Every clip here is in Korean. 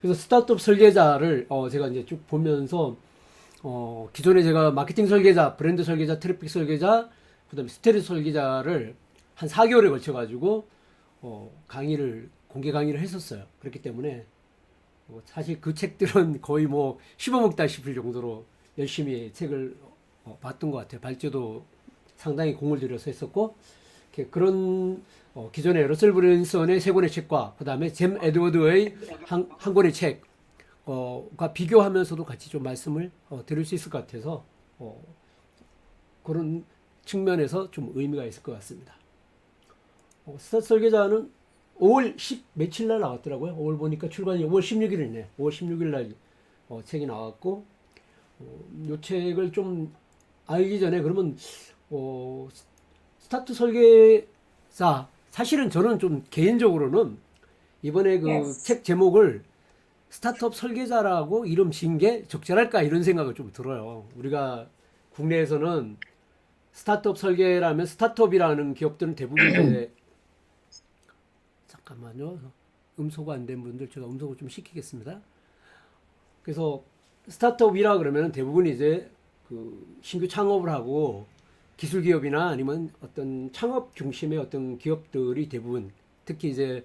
그래서 스타트업 설계자를 제가 이제 쭉 보면서 기존에 제가 마케팅 설계자, 브랜드 설계자, 트래픽 설계자, 그다음에 스토리 설계자를 한 4개월에 걸쳐 가지고 공개 강의를 했었어요. 그렇기 때문에 사실 그 책들은 거의 뭐 씹어먹다 싶을 정도로 열심히 책을 봤던 것 같아요. 발제도 상당히 공을 들여서 했었고 이렇게 그런 기존의 러셀 브랜슨의 세 권의 책과 그다음에 잼 에드워드의 한 권의 책과 비교하면서도 같이 좀 말씀을 드릴 수 있을 것 같아서 그런 측면에서 좀 의미가 있을 것 같습니다. 스타트 설계자는 5월 10 며칠 날 나왔더라고요. 5월 보니까 출간이 5월 16일이네. 5월 16일 날 책이 나왔고 이 책을 좀 알기 전에 그러면 어, 스타트 설계사 사실은 저는 좀 개인적으로는 이번에 그 Yes. 책 제목을 스타트업 설계자라고 이름 지은 게 적절할까 이런 생각을 좀 들어요. 우리가 국내에서는 스타트업 설계라면 스타트업이라는 기업들은 대부분 이제 잠깐만요. 음소거 안 된 분들 제가 음소거 좀 시키겠습니다. 그래서 스타트업이라 그러면 대부분 이제 그 신규 창업을 하고 기술 기업이나 아니면 어떤 창업 중심의 어떤 기업들이 대부분 특히 이제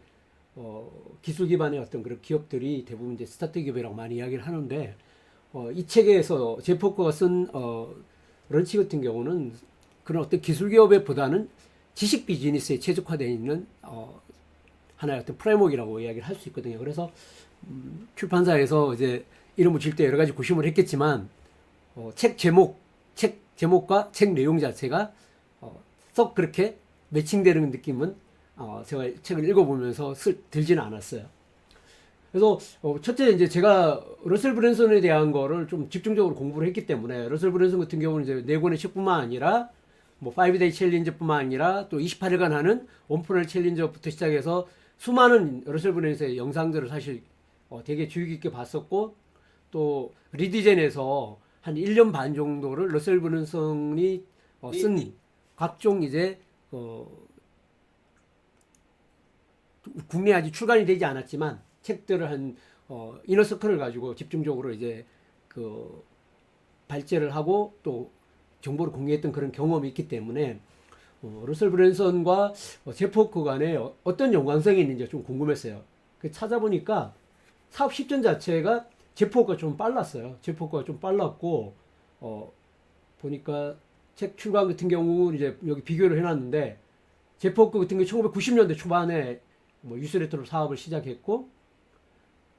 기술 기반의 어떤 그런 기업들이 대부분 이제 스타트 기업이라고 많이 이야기를 하는데 이 책에서 제포커가 쓴 런치 같은 경우는 그런 어떤 기술 기업에 보다는 지식 비즈니스에 최적화되어 있는 하나의 어떤 프레임워크라고 이야기를 할 수 있거든요. 그래서 출판사에서 이제 이름을 질 때 여러 가지 고심을 했겠지만 책 제목과 책 내용 자체가 썩 그렇게 매칭되는 느낌은 제가 책을 읽어보면서 들지는 않았어요. 그래서 첫째 이제 제가 러셀 브랜슨에 대한 거를 좀 집중적으로 공부를 했기 때문에 러셀 브랜슨 같은 경우는 이제 네 권의 책뿐만 아니라 뭐 5데이 챌린저뿐만 아니라 또 28일간 하는 원포널 챌린저부터 시작해서 수많은 러셀 브랜슨의 영상들을 사실 되게 주의 깊게 봤었고 또 리디젠에서 한 1년 반 정도를 러셀 브랜슨이 쓴 각종 이제 국내에 아직 출간이 되지 않았지만 책들을 한 이너서클을 가지고 집중적으로 이제 그 발제를 하고 또 정보를 공유했던 그런 경험이 있기 때문에 러셀 브랜선과 제프 호크 간에 어떤 연관성이 있는지 좀 궁금했어요. 그 찾아보니까 사업 시점 자체가 제프 호크가 좀 빨랐어요. 제프 호크가 좀 빨랐고 보니까 책 출간 같은 경우 이제 여기 비교를 해놨는데 제프 호크 같은 경우 1990년대 초반에 뭐 뉴스레터로 사업을 시작했고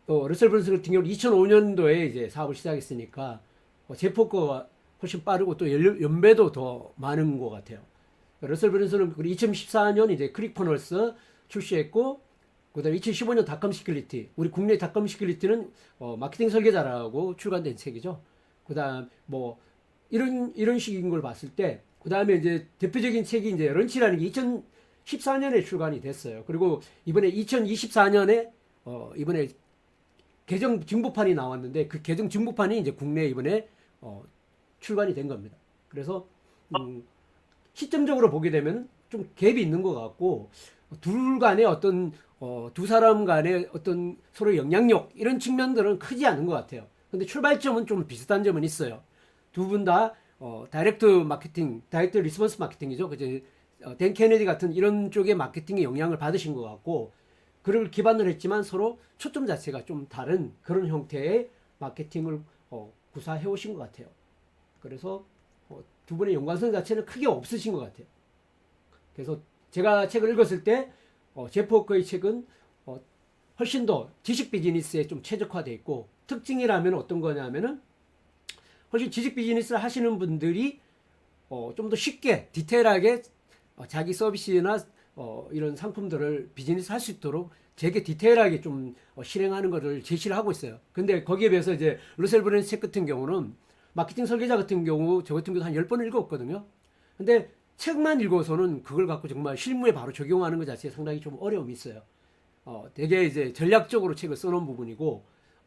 러셀 브랜슨 같은 경우는 2005년도에 이제 사업을 시작했으니까 제포커가 훨씬 빠르고 또 연배도 더 많은 것 같아요. 러셀 브랜슨은 2014년 이제 크릭퍼널스 출시했고 그다음에 2015년 닷컴 시큐리티 우리 국내 닷컴 시큐리티는 마케팅 설계자라고 출간된 책이죠. 그다음 뭐 이런 식인 걸 봤을 때 그다음에 이제 대표적인 책이 이제 런치라는 게 2014년에 출간이 됐어요. 그리고 이번에 2024년에 이번에 개정 증보판이 나왔는데 그 개정 증보판이 이제 국내에 이번에 출간이 된 겁니다. 그래서 음, 시점적으로 보게 되면 좀 갭이 있는 것 같고 둘 간의 어떤 두 사람 간의 어떤 서로 영향력 이런 측면들은 크지 않은 것 같아요. 근데 출발점은 좀 비슷한 점은 있어요. 두 분 다 다이렉트 마케팅, 다이렉트 리스폰스 마케팅이죠. 그제 댄 케네디 같은 이런 쪽의 마케팅의 영향을 받으신 것 같고 그를 기반으로 했지만 서로 초점 자체가 좀 다른 그런 형태의 마케팅을 구사해 오신 것 같아요. 그래서 두 분의 연관성 자체는 크게 없으신 것 같아요. 그래서 제가 책을 읽었을 때 제프 워커의 책은 훨씬 더 지식 비즈니스에 좀 최적화되어 있고 특징이라면 어떤 거냐면은 훨씬 지식 비즈니스를 하시는 분들이 좀 더 쉽게 디테일하게 자기 서비스나 이런 상품들을 비즈니스 할 수 있도록 되게 디테일하게 좀 실행하는 것을 제시를 하고 있어요. 근데 거기에 비해서 이제 루셀 브랜스 책 같은 경우는 마케팅 설계자 같은 경우 저 같은 경우도 한 10번 읽었거든요. 근데 책만 읽어서는 그걸 갖고 정말 실무에 바로 적용하는 것 자체에 상당히 좀 어려움이 있어요. 되게 이제 전략적으로 책을 써놓은 부분이고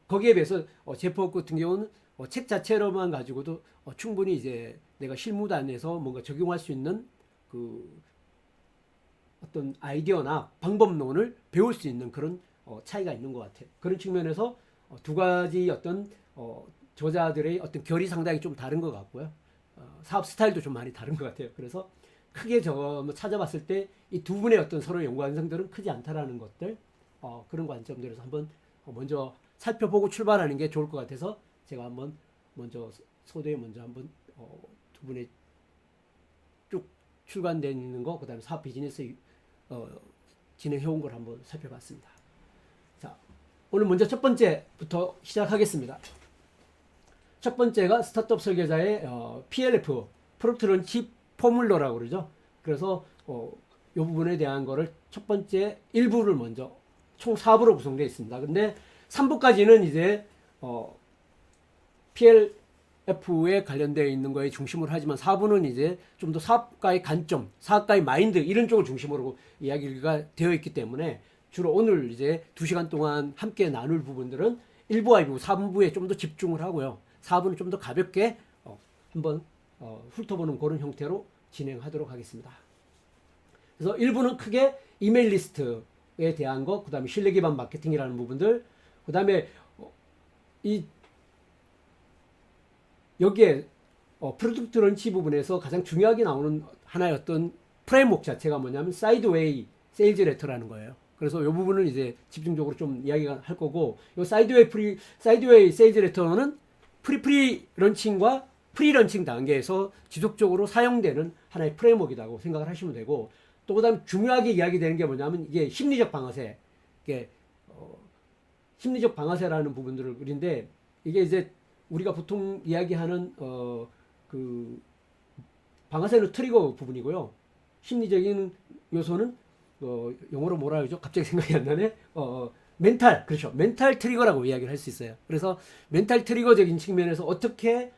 거기에 비해서 제프 같은 경우는 책 자체로만 가지고도 충분히 이제 내가 실무단에서 뭔가 적용할 수 있는 그 어떤 아이디어나 방법론을 배울 수 있는 그런 차이가 있는 것 같아요. 그런 측면에서 두 가지 어떤 저자들의 어떤 결이 상당히 좀 다른 것 같고요. 사업 스타일도 좀 많이 다른 것 같아요. 그래서 크게 찾아봤을 때 이 두 분의 어떤 서로 연구 완성들은 크지 않다라는 것들, 그런 관점들에서 한번 먼저 살펴보고 출발하는 게 좋을 것 같아서 제가 한번 먼저 소대에 먼저 한번 두 분의 쭉 출간되어 있는 거, 그다음에 사업 비즈니스 진행해온 걸 한번 살펴봤습니다. 자, 오늘 먼저 첫 번째부터 시작하겠습니다. 첫 번째가 스타트업 설계자의 PLF, 프로덕트 런치 포뮬러라고 그러죠. 그래서 이 부분에 대한 거를 첫 번째 1부를 먼저 총 4부로 구성되어 있습니다. 근데 3부까지는 이제 PLF에 관련되어 있는 거에 중심으로 하지만 4부는 이제 좀 더 사업가의 관점, 사업가의 마인드 이런 쪽을 중심으로 이야기가 되어 있기 때문에 주로 오늘 이제 2시간 동안 함께 나눌 부분들은 1부와 2부, 3부에 좀 더 집중을 하고요. 4부는 좀 더 가볍게 한번 훑어보는 그런 형태로 진행하도록 하겠습니다. 그래서 1부는 크게 이메일 리스트에 대한 거, 그 다음에 신뢰 기반 마케팅이라는 부분들, 그 다음에 여기에 프로덕트 런치 부분에서 가장 중요하게 나오는 하나의 어떤 프레임워크 자체가 뭐냐면 사이드웨이 세일즈 레터라는 거예요. 그래서 이 부분은 이제 집중적으로 좀 이야기가 할 거고, 이 사이드웨이 세일즈 레터는 프리 런칭과 프리 런칭 단계에서 지속적으로 사용되는 하나의 프레임워크이라고 생각을 하시면 되고, 또 그다음 중요하게 이야기되는 게 뭐냐면 이게 심리적 방아쇠, 이게 심리적 방아쇠라는 부분들을 우리인데, 이게 이제 우리가 보통 이야기하는 그 방아쇠는 트리거 부분이고요. 심리적인 요소는 영어로 뭐라 그러죠? 갑자기 생각이 안 나네. 멘탈, 그렇죠. 멘탈 트리거라고 이야기를 할 수 있어요. 그래서 멘탈 트리거적인 측면에서 어떻게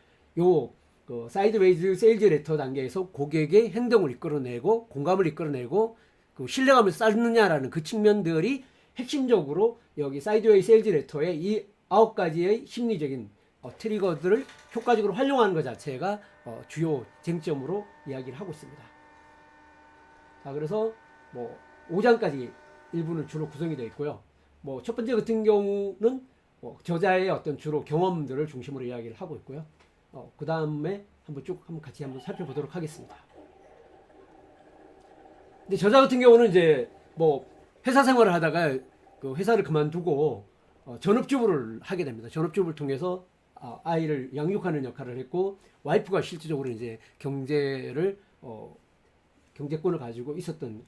사이드웨이즈 세일즈 레터 단계에서 고객의 행동을 이끌어내고 공감을 이끌어내고 그 신뢰감을 쌓느냐라는 그 측면들이 핵심적으로 여기 사이드웨이 세일즈 레터의 이 9가지의 심리적인 트리거들을 효과적으로 활용하는 것 자체가 주요 쟁점으로 이야기를 하고 있습니다. 자, 그래서 5장까지 일부는 주로 구성이 되어 있고요. 첫 번째 같은 경우는 저자의 어떤 주로 경험들을 중심으로 이야기를 하고 있고요. 그 다음에 한번 같이 살펴보도록 하겠습니다. 근데 저자 같은 경우는 이제 회사 생활을 하다가 그 회사를 그만두고 전업주부를 하게 됩니다. 전업주부를 통해서 아이를 양육하는 역할을 했고, 와이프가 실질적으로 이제 경제권을 가지고 있었던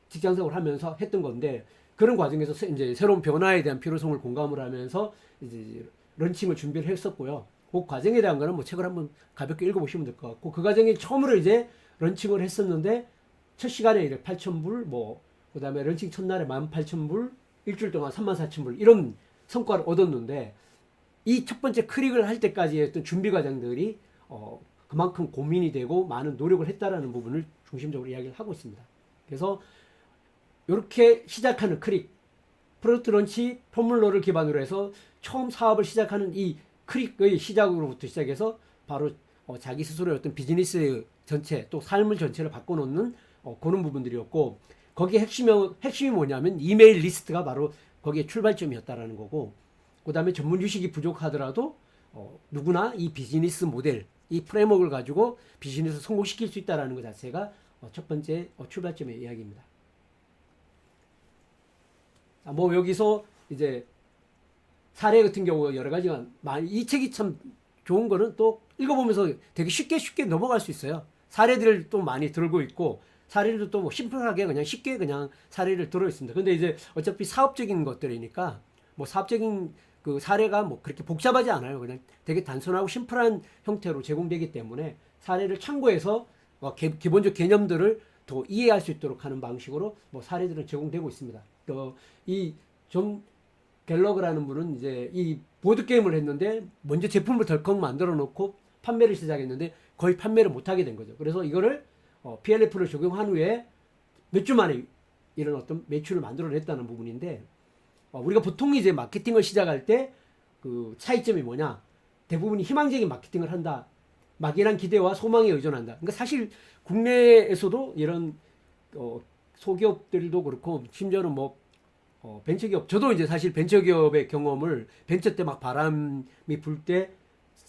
직장생활을 하면서 했던 건데, 그런 과정에서 이제 새로운 변화에 대한 필요성을 공감을 하면서 이제 런칭을 준비를 했었고요. 그 과정에 대한 거는 책을 한번 가볍게 읽어보시면 될 것 같고, 그 과정에 처음으로 이제 런칭을 했었는데 첫 시간에 이제 8,000불, 그 다음에 런칭 첫날에 18,000불, 일주일 동안 34,000불 이런 성과를 얻었는데, 이 첫 번째 클릭을 할 때까지의 어떤 준비 과정들이 그만큼 고민이 되고 많은 노력을 했다라는 부분을 중심적으로 이야기를 하고 있습니다. 그래서 이렇게 시작하는 클릭, 프로덕트 런치 포뮬러를 기반으로 해서 처음 사업을 시작하는 이 클릭의 시작으로부터 시작해서 바로 자기 스스로의 어떤 비즈니스 전체 또 삶을 전체를 바꿔놓는 그런 부분들이었고, 거기에 핵심이 뭐냐면 이메일 리스트가 바로 거기에 출발점이었다라는 거고, 그 다음에 전문 지식이 부족하더라도 누구나 이 비즈니스 모델, 이 프레임워크를 가지고 비즈니스를 성공시킬 수 있다는 것 자체가 첫 번째 출발점의 이야기입니다. 여기서 이제 사례 같은 경우 여러 가지가 많이, 이 책이 참 좋은 거는 또 읽어보면서 되게 쉽게 넘어갈 수 있어요. 사례들을 또 많이 들고 있고, 사례들도 또 심플하게 그냥 쉽게 그냥 사례를 들어 있습니다. 근데 이제 어차피 사업적인 것들이니까 사업적인 그 사례가 그렇게 복잡하지 않아요. 그냥 되게 단순하고 심플한 형태로 제공되기 때문에 사례를 참고해서 기본적 개념들을 더 이해할 수 있도록 하는 방식으로 사례들은 제공되고 있습니다. 이 존 갤러그라는 분은 이제 이 보드 게임을 했는데 먼저 제품을 덜컥 만들어 놓고 판매를 시작했는데 거의 판매를 못 하게 된 거죠. 그래서 이거를 PLF를 적용한 후에 몇 주 만에 이런 어떤 매출을 만들어냈다는 부분인데, 우리가 보통 이제 마케팅을 시작할 때 그 차이점이 뭐냐? 대부분이 희망적인 마케팅을 한다. 막연한 기대와 소망에 의존한다. 그러니까 사실 국내에서도 이런 소기업들도 그렇고 심지어는 벤처기업, 저도 이제 사실 벤처기업의 경험을 벤처 때 막 바람이 불 때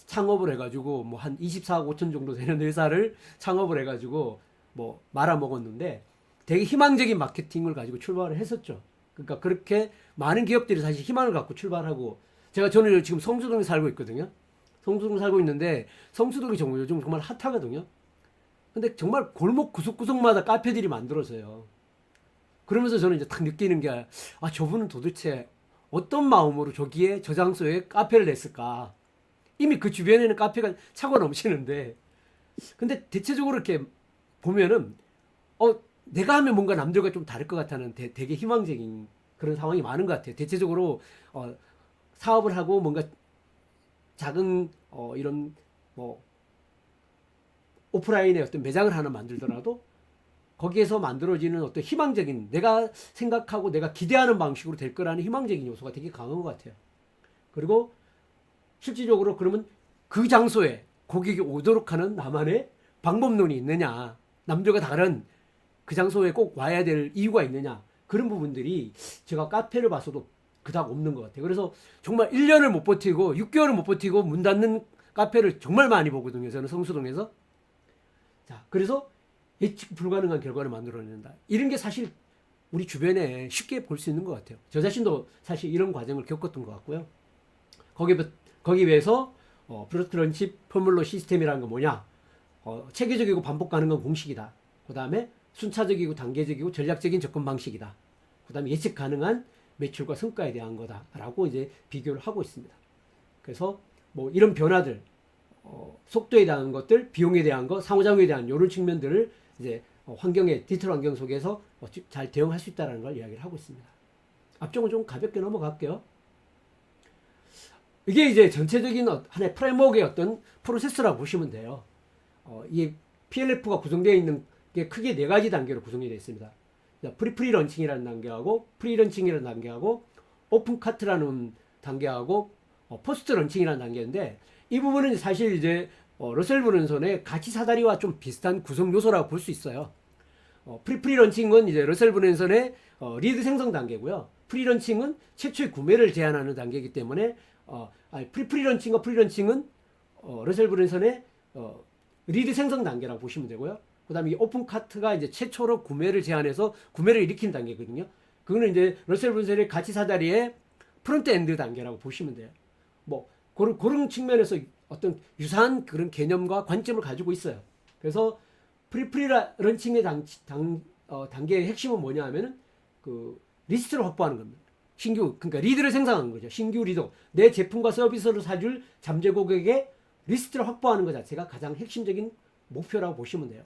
창업을 해가지고 뭐 한 24억 5천 정도 되는 회사를 창업을 해가지고 뭐 말아먹었는데 되게 희망적인 마케팅을 가지고 출발을 했었죠. 그러니까 그렇게 많은 기업들이 사실 희망을 갖고 출발하고 저는 지금 성수동에 살고 있거든요. 성수동 살고 있는데 성수동이 정말 요즘 정말 핫하거든요. 근데 정말 골목 구석구석마다 카페들이 만들어져요. 그러면서 저는 이제 딱 느끼는 게, 저분은 도대체 어떤 마음으로 저기에 저 장소에 카페를 냈을까? 이미 그 주변에는 카페가 차고 넘치는데, 근데 대체적으로 이렇게 보면은, 내가 하면 뭔가 남들과 좀 다를 것 같다는 되게 희망적인 그런 상황이 많은 것 같아요. 대체적으로, 사업을 하고 뭔가 작은, 이런, 뭐, 오프라인의 어떤 매장을 하나 만들더라도 거기에서 만들어지는 어떤 희망적인 내가 생각하고 내가 기대하는 방식으로 될 거라는 희망적인 요소가 되게 강한 것 같아요. 그리고 실질적으로 그러면 그 장소에 고객이 오도록 하는 나만의 방법론이 있느냐, 남들과 다른 그 장소에 꼭 와야 될 이유가 있느냐, 그런 부분들이 제가 카페를 봐서도 그닥 없는 것 같아요. 그래서 정말 1년을 못 버티고 6개월을 못 버티고 문 닫는 카페를 정말 많이 보거든요. 저는 성수동에서. 자, 그래서 예측 불가능한 결과를 만들어낸다. 이런 게 사실 우리 주변에 쉽게 볼 수 있는 것 같아요. 저 자신도 사실 이런 과정을 겪었던 것 같고요. 거기 위해서 프로덕트 런치 포뮬러 시스템이라는 건 뭐냐? 체계적이고 반복 가능한 공식이다. 그 다음에 순차적이고 단계적이고 전략적인 접근 방식이다. 그 다음에 예측 가능한 매출과 성과에 대한 거다라고 이제 비교를 하고 있습니다. 그래서 뭐 이런 변화들, 속도에 대한 것들, 비용에 대한 것, 상호작용에 대한 이런 측면들을 이제 디지털 환경 속에서 잘 대응할 수 있다는 걸 이야기를 하고 있습니다. 앞쪽은 좀 가볍게 넘어갈게요. 이게 이제 전체적인 하나의 프레임워크의 어떤 프로세스라고 보시면 돼요. 이 PLF가 구성되어 있는 게 크게 4가지 단계로 구성이 되어 있습니다. 프리 런칭이라는 단계하고 프리 런칭이라는 단계하고 오픈 카트라는 단계하고 포스트 런칭이라는 단계인데, 이 부분은 사실 이제 러셀 브런슨의 가치 사다리와 좀 비슷한 구성 요소라고 볼 수 있어요. 프리 런칭은 이제 러셀 브런슨의 리드 생성 단계고요. 프리 런칭은 최초의 구매를 제한하는 단계이기 때문에 프리 런칭과 프리 런칭은 러셀 브런슨의 리드 생성 단계라고 보시면 되고요. 그다음에 이 오픈 카트가 이제 최초로 구매를 제한해서 구매를 일으킨 단계거든요. 그거는 이제 러셀 브런슨의 가치 사다리의 프론트 엔드 단계라고 보시면 돼요. 뭐 그런 측면에서 어떤 유사한 그런 개념과 관점을 가지고 있어요. 그래서 프리 런칭의 단계의 핵심은 뭐냐 하면은 그 리스트를 확보하는 겁니다. 그러니까 리드를 생성하는 거죠. 신규 리더. 내 제품과 서비스를 사줄 잠재 고객의 리스트를 확보하는 것 자체가 가장 핵심적인 목표라고 보시면 돼요.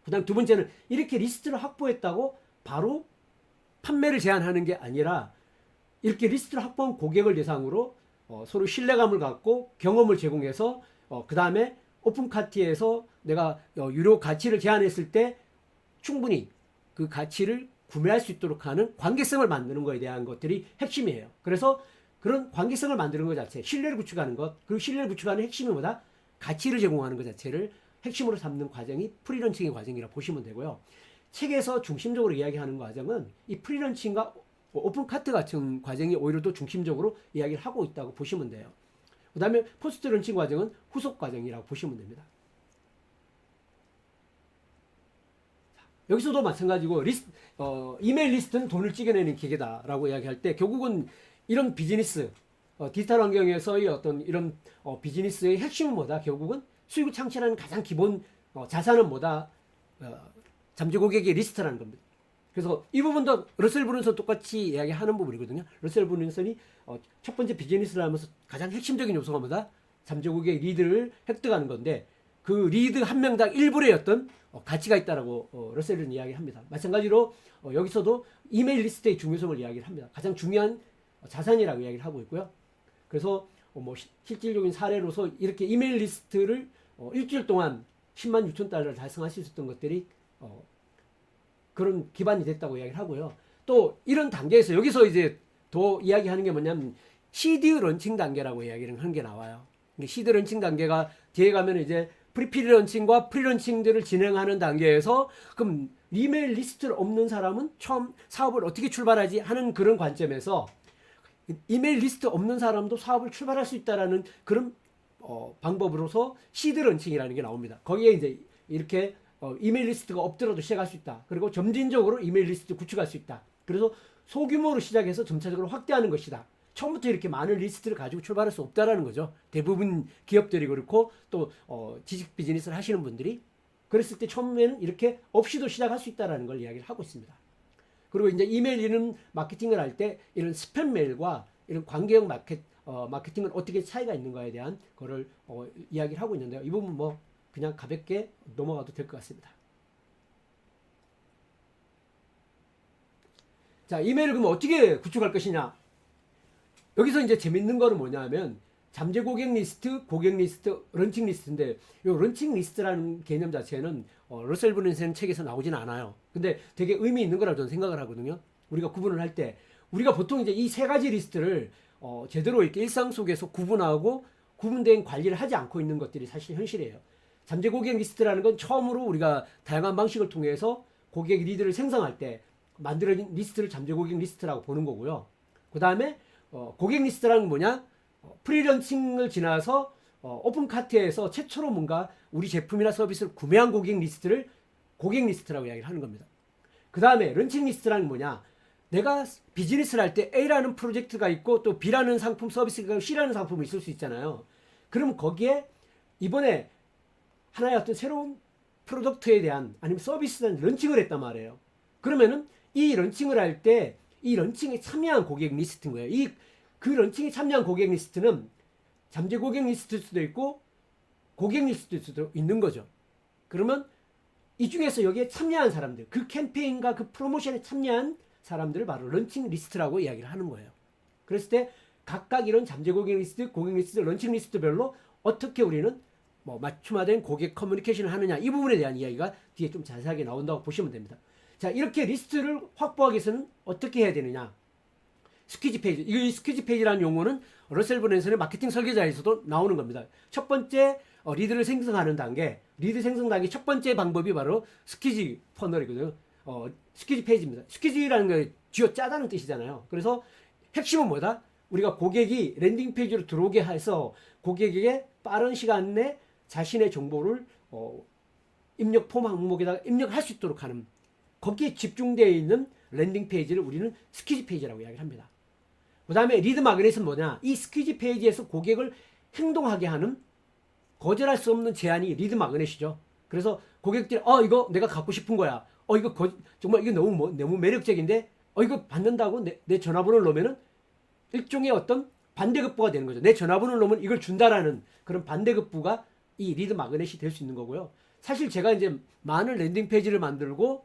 그 다음 두 번째는 이렇게 리스트를 확보했다고 바로 판매를 제한하는 게 아니라 이렇게 리스트를 확보한 고객을 대상으로 서로 신뢰감을 갖고 경험을 제공해서 그 다음에 오픈카트에서 내가 유료 가치를 제한했을 때 충분히 그 가치를 구매할 수 있도록 하는 관계성을 만드는 것에 대한 것들이 핵심이에요. 그래서 그런 관계성을 만드는 것 자체, 신뢰를 구축하는 것, 그리고 신뢰를 구축하는 핵심이 뭐다? 가치를 제공하는 것 자체를 핵심으로 삼는 과정이 프리런칭의 과정이라고 보시면 되고요. 책에서 중심적으로 이야기하는 과정은 이 프리런칭과 오픈카트 같은 과정이 오히려 더 중심적으로 이야기를 하고 있다고 보시면 돼요. 그 다음에 포스트 런칭 과정은 후속 과정이라고 보시면 됩니다. 여기서도 마찬가지고 이메일 리스트는 돈을 찍어내는 기계다라고 이야기할 때 결국은 이런 비즈니스, 디지털 환경에서의 어떤 이런 비즈니스의 핵심은 뭐다? 결국은 수익을 창출하는 가장 기본 자산은 뭐다? 잠재 고객의 리스트라는 겁니다. 그래서 이 부분도 러셀 브룬슨 똑같이 이야기하는 부분이거든요. 러셀 브룬슨이 첫 번째 비즈니스를 하면서 가장 핵심적인 요소가 뭐다? 잠재 고객의 리드를 획득하는 건데, 그 리드 한 명당 1불의 어떤 가치가 있다라고 러셀은 이야기합니다. 마찬가지로 여기서도 이메일 리스트의 중요성을 이야기를 합니다. 가장 중요한 자산이라고 이야기를 하고 있고요. 그래서 뭐 실질적인 사례로서 이렇게 이메일 리스트를 일주일 동안 10만 6천 달러를 달성할 수 있었던 것들이 그런 기반이 됐다고 이야기를 하고요. 또 이런 단계에서 여기서 이제 더 이야기하는 게 뭐냐면 시드 런칭 단계라고 이야기를 하는 게 나와요. 시드 런칭 단계가 뒤에 가면 이제 프리 런칭과 프리 런칭들을 진행하는 단계에서 그럼 이메일 리스트를 없는 사람은 처음 사업을 어떻게 출발하지 하는 그런 관점에서 이메일 리스트 없는 사람도 사업을 출발할 수 있다라는 그런 방법으로서 시드 런칭이라는 게 나옵니다. 거기에 이제 이렇게 이메일 리스트가 없더라도 시작할 수 있다. 그리고 점진적으로 이메일 리스트 구축할 수 있다. 그래서 소규모로 시작해서 점차적으로 확대하는 것이다. 처음부터 이렇게 많은 리스트를 가지고 출발할 수 없다라는 거죠. 대부분 기업들이 그렇고 또 지식 비즈니스를 하시는 분들이 그랬을 때 처음에는 이렇게 없이도 시작할 수 있다라는 걸 이야기를 하고 있습니다. 그리고 이제 이메일 이런 마케팅을 할 때 이런 스팸 메일과 이런 관계형 마케팅은 어떻게 차이가 있는가에 대한 거를 이야기를 하고 있는데요. 이 부분 뭐 그냥 가볍게 넘어가도 될 것 같습니다. 자, 이메일을 그럼 어떻게 구축할 것이냐? 여기서 이제 재밌는 거는 뭐냐면 잠재 고객 리스트, 런칭 리스트인데 이 런칭 리스트라는 개념 자체는 러셀 브룬슨 책에서 나오진 않아요. 근데 되게 의미 있는 거라고 저는 생각을 하거든요. 우리가 구분을 할 때 우리가 보통 이제 이 세 가지 리스트를 제대로 이렇게 일상 속에서 구분하고 구분된 관리를 하지 않고 있는 것들이 사실 현실이에요. 잠재 고객 리스트라는 건 처음으로 우리가 다양한 방식을 통해서 고객 리드를 생성할 때 만들어진 리스트를 잠재 고객 리스트라고 보는 거고요. 그 다음에 고객 리스트라는 건 뭐냐? 프리런칭을 지나서 오픈 카트에서 최초로 뭔가 우리 제품이나 서비스를 구매한 고객 리스트를 고객 리스트라고 이야기를 하는 겁니다. 그 다음에 런칭 리스트라는 뭐냐? 내가 비즈니스를 할 때 A라는 프로젝트가 있고 또 B라는 상품 서비스가 있고 C라는 상품이 있을 수 있잖아요. 그럼 거기에 이번에 하나의 어떤 새로운 프로덕트에 대한 아니면 서비스에 대한 런칭을 했단 말이에요. 그러면은 이 런칭을 할 때 이 런칭에 참여한 고객 리스트인 거예요. 그 런칭에 참여한 고객 리스트는 잠재 고객 리스트일 수도 있고 고객 리스트일 수도 있는 거죠. 그러면 이 중에서 여기에 참여한 사람들, 그 캠페인과 그 프로모션에 참여한 사람들을 바로 런칭 리스트라고 이야기를 하는 거예요. 그랬을 때 각각 이런 잠재 고객 리스트, 런칭 리스트별로 어떻게 우리는 뭐 맞춤화된 고객 커뮤니케이션을 하느냐 이 부분에 대한 이야기가 뒤에 좀 자세하게 나온다고 보시면 됩니다. 자, 이렇게 리스트를 확보하기 위해서는 어떻게 해야 되느냐? 스퀴지 페이지. 이 스퀴지 페이지라는 용어는 러셀 브랜슨의 마케팅 설계자에서도 나오는 겁니다. 첫 번째 리드를 생성하는 단계, 리드 생성 단계 첫 번째 방법이 바로 스퀴지 퍼널이거든요. 스퀴지 페이지입니다. 스퀴지라는 게 쥐어 짜다는 뜻이잖아요. 그래서 핵심은 뭐다? 우리가 고객이 랜딩 페이지로 들어오게 해서 고객에게 빠른 시간 내 자신의 정보를 입력 폼 항목에다가 입력할 수 있도록 하는 거기에 집중되어 있는 랜딩 페이지를 우리는 스퀴지 페이지라고 이야기를 합니다. 그 다음에 리드 마그넷은 뭐냐? 이 스퀴지 페이지에서 고객을 행동하게 하는 거절할 수 없는 제안이 리드 마그넷이죠. 그래서 고객들이 이거 내가 갖고 싶은 거야. 이거 정말 이게 너무 매력적인데 이거 받는다고 내 전화번호를 넣으면은 일종의 어떤 반대급부가 되는 거죠. 내 전화번호를 넣으면 이걸 준다라는 그런 반대급부가 이 리드 마그넷이 될 수 있는 거고요. 사실 제가 이제 많은 랜딩 페이지를 만들고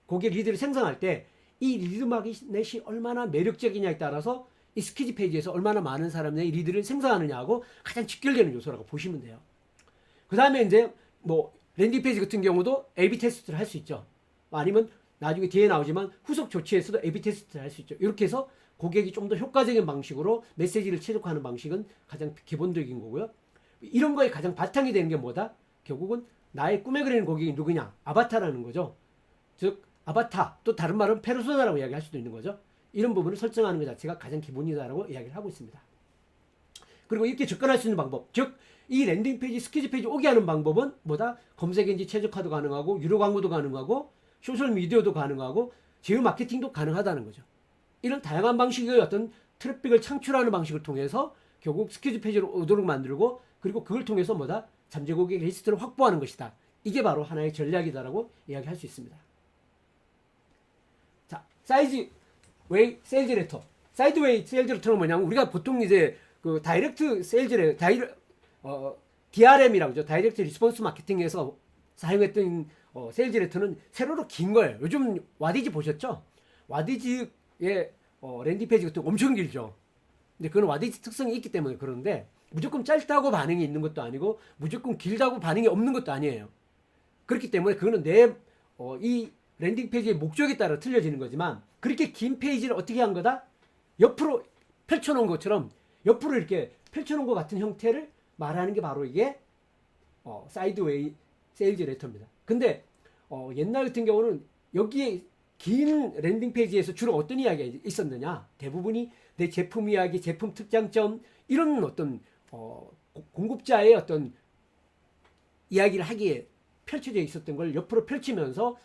고객 리드를 생성할 때 이 리드 마그넷이 얼마나 매력적이냐에 따라서 이 스퀴지 페이지에서 얼마나 많은 사람들이 리드를 생성하느냐하고 가장 직결되는 요소라고 보시면 돼요. 그 다음에 이제 뭐 랜딩 페이지 같은 경우도 A/B 테스트를 할 수 있죠. 아니면 나중에 뒤에 나오지만 후속 조치에서도 A/B 테스트를 할 수 있죠. 이렇게 해서 고객이 좀 더 효과적인 방식으로 메시지를 최적화하는 방식은 가장 기본적인 거고요. 이런 거에 가장 바탕이 되는 게 뭐다? 결국은 나의 꿈에 그리는 고객이 누구냐? 아바타라는 거죠. 즉 아바타, 또 다른 말은 페르소나라고 이야기할 수도 있는 거죠. 이런 부분을 설정하는 것 자체가 가장 기본이다라고 이야기를 하고 있습니다. 그리고 이렇게 접근할 수 있는 방법, 즉 이 랜딩 페이지, 스퀴지 페이지 오게 하는 방법은 뭐다? 검색 엔진 최적화도 가능하고 유료 광고도 가능하고 소셜 미디어도 가능하고 제휴 마케팅도 가능하다는 거죠. 이런 다양한 방식의 어떤 트래픽을 창출하는 방식을 통해서 결국 스퀴지 페이지로 오도록 만들고 그리고 그걸 통해서 뭐다? 잠재 고객 리스트를 확보하는 것이다. 이게 바로 하나의 전략이다라고 이야기할 수 있습니다. 자, 사이드웨이 세일즈 레터. 사이드웨이 세일즈 레터는 뭐냐면 우리가 보통 이제 그 다이렉트 세일즈 DRM이라고 하죠. 다이렉트 리스폰스 마케팅에서 사용했던 세일즈 레터는 세로로 긴 거예요. 요즘 와디지 보셨죠? 와디지의 랜딩 페이지 같은 거 엄청 길죠. 근데 그건 와디지 특성이 있기 때문에 그러는데 무조건 짧다고 반응이 있는 것도 아니고 무조건 길다고 반응이 없는 것도 아니에요. 그렇기 때문에 그거는 이 랜딩 페이지의 목적에 따라 틀려지는 거지만 그렇게 긴 페이지를 어떻게 한 거다? 옆으로 펼쳐놓은 것처럼 옆으로 이렇게 펼쳐놓은 것 같은 형태를 말하는 게 바로 이게 사이드웨이 세일즈 레터입니다. 근데 옛날 같은 경우는 여기에 긴 랜딩 페이지에서 주로 어떤 이야기가 있었느냐? 대부분이 내 제품 이야기, 제품 특장점 이런 어떤 공급자의 어떤 이야기를 하기에 펼쳐져 있었던 걸 옆으로 펼치면서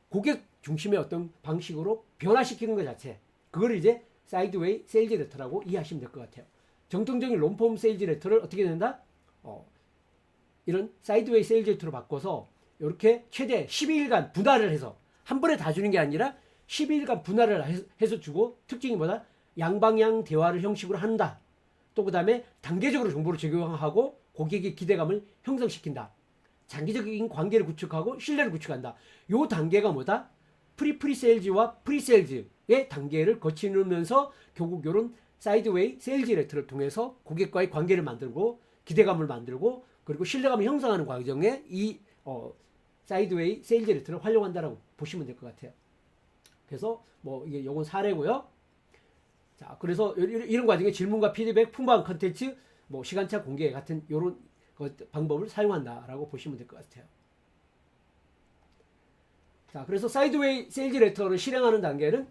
고객 중심의 어떤 방식으로 변화시키는 것 자체, 그걸 이제 사이드웨이 세일즈 레터라고 이해하시면 될 것 같아요. 정통적인 롱폼 세일즈 레터를 어떻게 된다? 이런 사이드웨이 세일즈 레터로 바꿔서 이렇게 최대 12일간 분할을 해서 한 번에 다 주는 게 아니라 12일간 분할을 해서 주고, 특징이 뭐다? 양방향 대화를 형식으로 한다. 또 그 다음에 단계적으로 정보를 제공하고 고객의 기대감을 형성시킨다. 장기적인 관계를 구축하고 신뢰를 구축한다. 요 단계가 뭐다? 프리세일즈와 프리세일즈의 단계를 거치면서 결국 요런 사이드웨이 세일즈 레터를 통해서 고객과의 관계를 만들고 기대감을 만들고 그리고 신뢰감을 형성하는 과정에 이 사이드웨이 세일즈 레터를 활용한다라고 보시면 될 것 같아요. 그래서 뭐 이게 요건 사례고요. 자, 그래서 이런 과정에 질문과 피드백, 풍부한 컨텐츠, 뭐 시간차 공개 같은 요런 방법을 사용한다라고 보시면 될 것 같아요. 자, 그래서 사이드웨이 세일즈 레터를 실행하는 단계는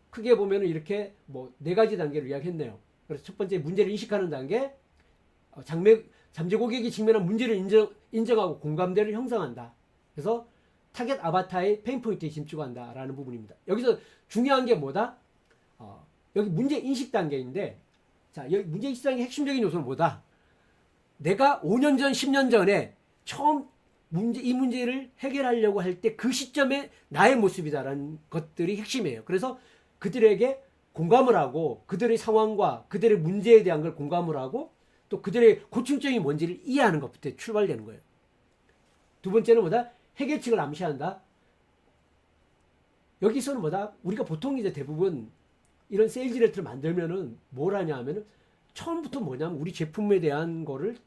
크게 보면은 이렇게 뭐 4가지 단계를 이야기했네요. 그래서 첫 번째 문제를 인식하는 단계, 잠재 고객이 직면한 문제를 인정하고 공감대를 형성한다. 그래서 타겟 아바타의 페인 포인트에 집중한다라는 부분입니다. 여기서 중요한 게 뭐다? 여기 문제 인식 단계인데, 자, 여기 문제 인식 단계의 핵심적인 요소는 뭐다? 내가 5년 전, 10년 전에 처음 이 문제를 해결하려고 할 때 그 시점에 나의 모습이다라는 것들이 핵심이에요. 그래서 그들에게 공감을 하고 그들의 상황과 그들의 문제에 대한 걸 공감을 하고 또 그들의 고충점이 뭔지를 이해하는 것부터 출발되는 거예요. 두 번째는 뭐다? 해결책을 암시한다. 여기서는 뭐다? 우리가 보통 이제 대부분 이런 세일즈 레터를 만들면은 뭘 하냐 하면은 처음부터 뭐냐면 우리 제품에 대한 거를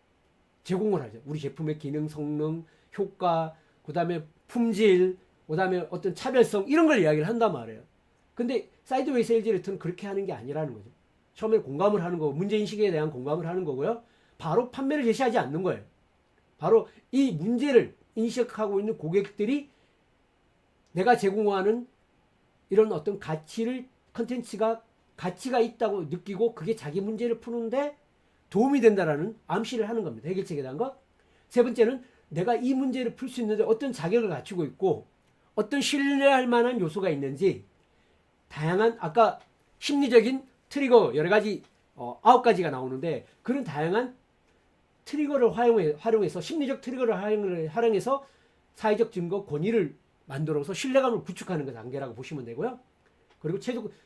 제공을 하죠. 우리 제품의 기능, 성능, 효과, 그 다음에 품질, 그 다음에 어떤 차별성 이런 걸 이야기를 한단 말이에요. 근데 사이드웨이 세일즈 레터는 그렇게 하는 게 아니라는 거죠. 처음에 공감을 하는 거고 문제인식에 대한 공감을 하는 거고요. 바로 판매를 제시하지 않는 거예요. 바로 이 문제를 인식하고 있는 고객들이 내가 제공하는 이런 어떤 컨텐츠가 가치가 있다고 느끼고 그게 자기 문제를 푸는데 도움이 된다라는 암시를 하는 겁니다. 해결책에 대한 것. 세 번째는 내가 이 문제를 풀 수 있는데 어떤 자격을 갖추고 있고 어떤 신뢰할 만한 요소가 있는지 다양한 아까 심리적인 트리거 여러 가지 9가지가 나오는데 그런 다양한 트리거를 활용해서 심리적 트리거를 활용해서 사회적 증거 권위를 만들어서 신뢰감을 구축하는 그 단계라고 보시면 되고요. 그리고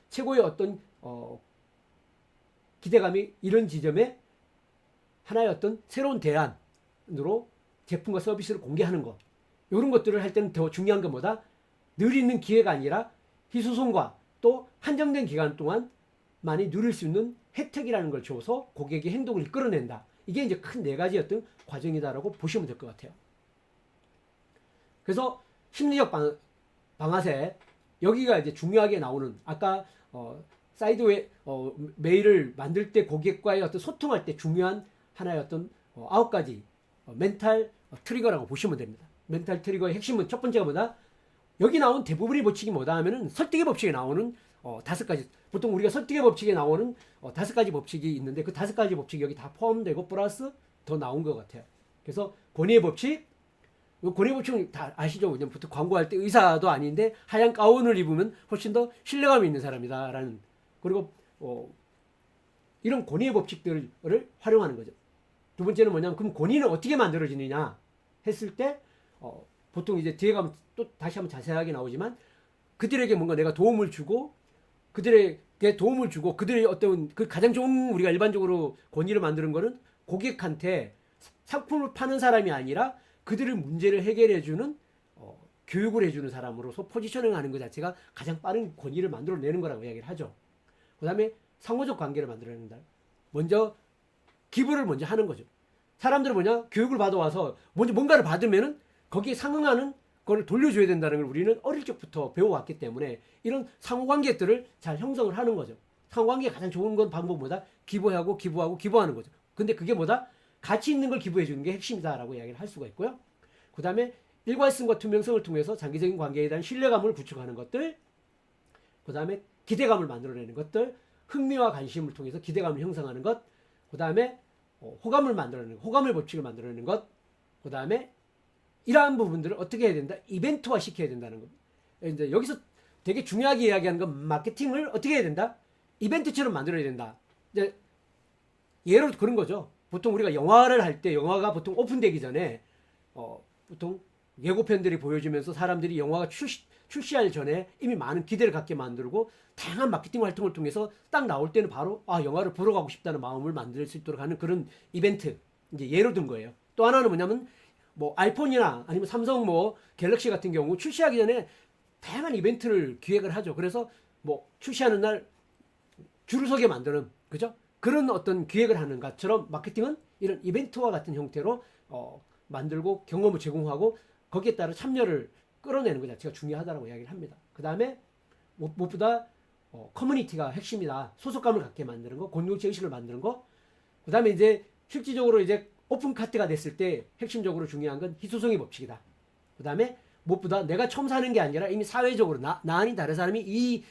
최고의 어떤 기대감이 이런 지점에 하나의 어떤 새로운 대안으로 제품과 서비스를 공개하는 것. 이런 것들을 할 때는 더 중요한 건 뭐다? 늘 있는 기회가 아니라 희소성과 또 한정된 기간 동안 많이 누릴 수 있는 혜택이라는 걸 줘서 고객의 행동을 이끌어낸다. 이게 이제 큰 4가지 어떤 과정이다라고 보시면 될 것 같아요. 그래서 심리적 방아쇠 여기가 이제 중요하게 나오는 아까 사이드웨이 메일을 만들 때 고객과의 어떤 소통할 때 중요한 하나의 어떤 9가지 멘탈 트리거라고 보시면 됩니다. 멘탈 트리거의 핵심은 첫 번째가 뭐다? 여기 나온 대부분의 법칙이 뭐다 하면은 설득의 법칙에 나오는 5가지. 보통 우리가 설득의 법칙에 나오는 5가지 법칙이 있는데 그 5가지 법칙이 여기 다 포함되고 플러스 더 나온 것 같아요. 그래서 권위의 법칙, 권위의 법칙은 다 아시죠? 그냥 보통 광고할 때 의사도 아닌데 하얀 가운을 입으면 훨씬 더 신뢰감이 있는 사람이다라는. 그리고 이런 권위의 법칙들을 활용하는 거죠. 두 번째는 뭐냐면 그럼 권위는 어떻게 만들어지느냐 했을 때 보통 이제 뒤에 가면 또 다시 한번 자세하게 나오지만 그들에게 뭔가 내가 도움을 주고 그들에게 도움을 주고 그들의 어떤 그 가장 좋은 우리가 일반적으로 권위를 만드는 거는 고객한테 상품을 파는 사람이 아니라 그들의 문제를 해결해주는 교육을 해주는 사람으로서 포지셔닝하는 것 자체가 가장 빠른 권위를 만들어내는 거라고 이야기를 하죠. 그 다음에 상호적 관계를 만들어낸다. 먼저 기부를 먼저 하는 거죠. 사람들은 뭐냐? 교육을 받아와서 먼저 뭔가를 받으면은 거기에 상응하는 걸 돌려줘야 된다는 걸 우리는 어릴 적부터 배워왔기 때문에 이런 상호관계들을 잘 형성을 하는 거죠. 상호관계가 가장 좋은 건 방법보다 기부하는 거죠. 근데 그게 뭐다? 가치 있는 걸 기부해 주는 게 핵심이다라고 이야기를 할 수가 있고요. 그 다음에 일관성과 투명성을 통해서 장기적인 관계에 대한 신뢰감을 구축하는 것들, 그 다음에 기대감을 만들어내는 것들, 흥미와 관심을 통해서 기대감을 형성하는 것, 그 다음에 호감을 만들어내는 것, 호감의 법칙을 만들어내는 것, 그 다음에 이러한 부분들을 어떻게 해야 된다? 이벤트화 시켜야 된다는 겁니다. 이제 여기서 되게 중요하게 이야기하는 건 마케팅을 어떻게 해야 된다? 이벤트처럼 만들어야 된다. 이제 예로 그런 거죠. 보통 우리가 영화를 할 때 영화가 보통 오픈되기 전에 보통 예고편들이 보여주면서 사람들이 영화가 출시할 전에 이미 많은 기대를 갖게 만들고 다양한 마케팅 활동을 통해서 딱 나올 때는 바로 영화를 보러 가고 싶다는 마음을 만들 수 있도록 하는 그런 이벤트, 이제 예로 든 거예요. 또 하나는 뭐냐면 뭐 아이폰이나 아니면 삼성 뭐 갤럭시 같은 경우 출시하기 전에 다양한 이벤트를 기획을 하죠. 그래서 뭐 출시하는 날 줄을 서게 만드는, 그죠? 그런 어떤 기획을 하는 것처럼 마케팅은 이런 이벤트와 같은 형태로 만들고 경험을 제공하고 거기에 따라 참여를 끌어내는 것 자체가 중요하다고 이야기를 합니다. 그 다음에 무엇보다 커뮤니티가 핵심이다. 소속감을 갖게 만드는 거, 공동체 의식을 만드는 거. 그 다음에 이제 실질적으로 이제 오픈 카트가 됐을 때 핵심적으로 중요한 건 희소성의 법칙이다. 그 다음에 무엇보다 내가 처음 사는 게 아니라 이미 사회적으로 나 아닌 다른 사람이 이